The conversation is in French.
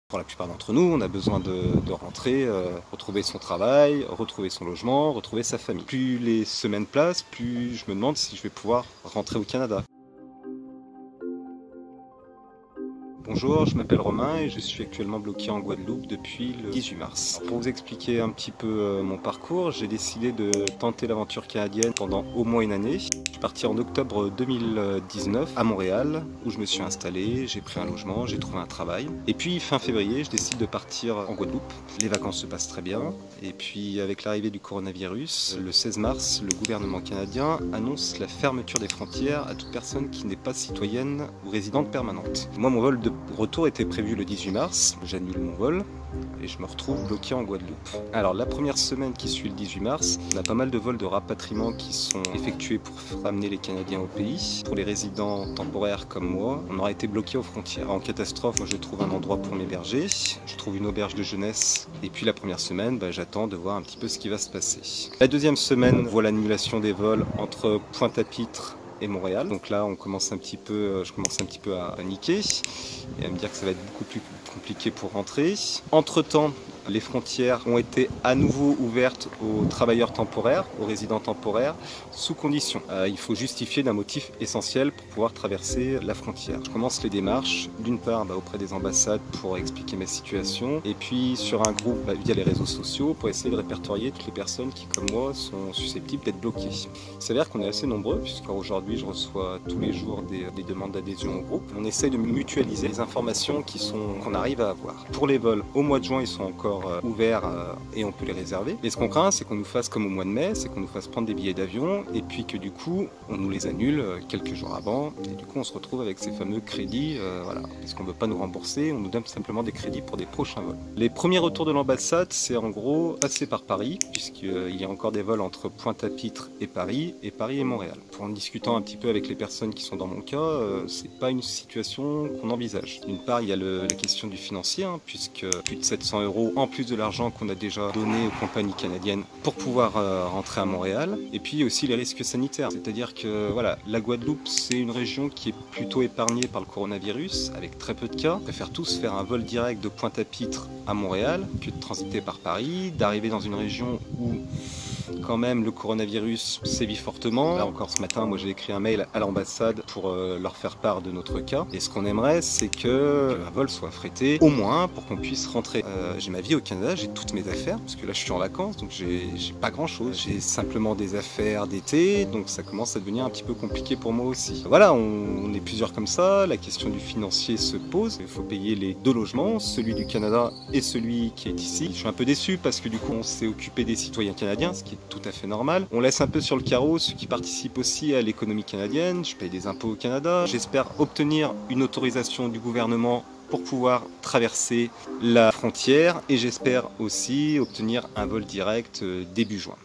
Pour la plupart d'entre nous, on a besoin de rentrer, retrouver son travail, retrouver son logement, retrouver sa famille. Plus les semaines passent, plus je me demande si je vais pouvoir rentrer au Canada. Bonjour, je m'appelle Romain et je suis actuellement bloqué en Guadeloupe depuis le 18 mars. Pour vous expliquer un petit peu mon parcours, j'ai décidé de tenter l'aventure canadienne pendant au moins une année. Je suis parti en octobre 2019 à Montréal où je me suis installé, j'ai pris un logement, j'ai trouvé un travail. Et puis fin février, je décide de partir en Guadeloupe. Les vacances se passent très bien. Et puis avec l'arrivée du coronavirus, le 16 mars, le gouvernement canadien annonce la fermeture des frontières à toute personne qui n'est pas citoyenne ou résidente permanente. Moi, mon vol de retour était prévu le 18 mars, j'annule mon vol et je me retrouve bloqué en Guadeloupe. Alors la première semaine qui suit le 18 mars, on a pas mal de vols de rapatriement qui sont effectués pour ramener les Canadiens au pays. Pour les résidents temporaires comme moi, on aura été bloqué aux frontières. En catastrophe, moi je trouve un endroit pour m'héberger, je trouve une auberge de jeunesse et puis la première semaine, j'attends de voir un petit peu ce qui va se passer. La deuxième semaine voit l'annulation des vols entre Pointe-à-Pitre et Montréal. Donc là, je commence un petit peu à paniquer et à me dire que ça va être beaucoup plus compliqué pour rentrer. Entre-temps, les frontières ont été à nouveau ouvertes aux travailleurs temporaires, aux résidents temporaires, sous condition. Il faut justifier d'un motif essentiel pour pouvoir traverser la frontière. Je commence les démarches, d'une part auprès des ambassades pour expliquer ma situation, et puis sur un groupe via les réseaux sociaux pour essayer de répertorier toutes les personnes qui, comme moi, sont susceptibles d'être bloquées. Il s'avère qu'on est assez nombreux, puisqu'aujourd'hui je reçois tous les jours des demandes d'adhésion au groupe. On essaie de mutualiser les informations qu'on arrive à avoir. Pour les vols, au mois de juin, ils sont encore ouverts et on peut les réserver. Et ce qu'on craint, c'est qu'on nous fasse comme au mois de mai, c'est qu'on nous fasse prendre des billets d'avion et puis que du coup, on nous les annule quelques jours avant et du coup, on se retrouve avec ces fameux crédits, puisqu'on ne veut pas nous rembourser, on nous donne simplement des crédits pour des prochains vols. Les premiers retours de l'ambassade, c'est en gros passer par Paris, puisqu'il y a encore des vols entre Pointe-à-Pitre et Paris et Montréal. En discutant un petit peu avec les personnes qui sont dans mon cas, c'est pas une situation qu'on envisage. D'une part, il y a la question du financier, puisque plus de 700 € en plus de l'argent qu'on a déjà donné aux compagnies canadiennes pour pouvoir rentrer à Montréal. Et puis aussi les risques sanitaires. C'est-à-dire que la Guadeloupe, c'est une région qui est plutôt épargnée par le coronavirus, avec très peu de cas. On préfère tous faire un vol direct de Pointe-à-Pitre à Montréal que de transiter par Paris, d'arriver dans une région où quand même le coronavirus sévit fortement. Là encore ce matin, moi j'ai écrit un mail à l'ambassade pour leur faire part de notre cas. Et ce qu'on aimerait, c'est qu'un vol soit affrété, au moins pour qu'on puisse rentrer. J'ai ma vie au Canada, j'ai toutes mes affaires, parce que là je suis en vacances, donc j'ai pas grand chose. J'ai simplement des affaires d'été, donc ça commence à devenir un petit peu compliqué pour moi aussi. Voilà, on est plusieurs comme ça, la question du financier se pose. Il faut payer les deux logements, celui du Canada et celui qui est ici. Je suis un peu déçu parce que du coup on s'est occupé des citoyens canadiens, ce qui est tout à fait normal. On laisse un peu sur le carreau ceux qui participent aussi à l'économie canadienne. Je paye des impôts au Canada. J'espère obtenir une autorisation du gouvernement pour pouvoir traverser la frontière et j'espère aussi obtenir un vol direct début juin.